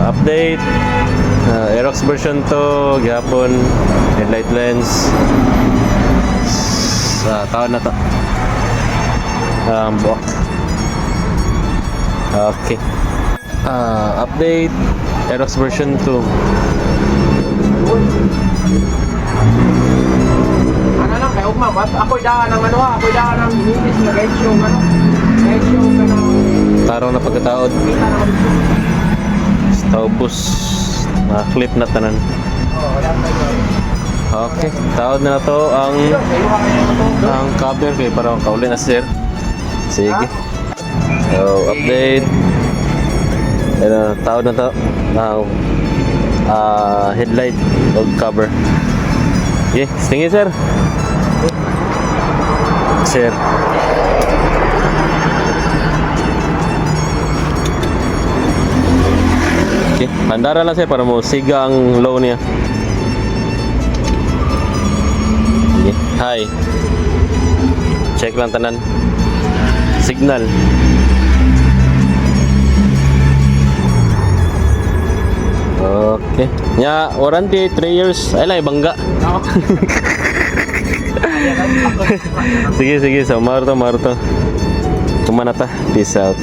Update. Aerox version 2 gihapon, headlight lens sa taon na to. Buwak. Okay. Update Aerox version 2. Ano lang kay ugma, ako'y daan ng ano, ako'y daan ng English na guide show ano. Guide show ka ng Tarong na pagkataod. Taubos. Clip na tanan. Okay, taod na to ang cover kay para kauli na sir. Sige. So, update. Taod na to ang headlight o cover. Okay, tingin sir. Sir. Okay, handaran lang sir para mo siga ang low niya. Okay, hi. Check lang tanan. Signal. Okay. Nya warranty 3 years. Ay lang bangga. Sige, so marto. Kumanata. Peace out.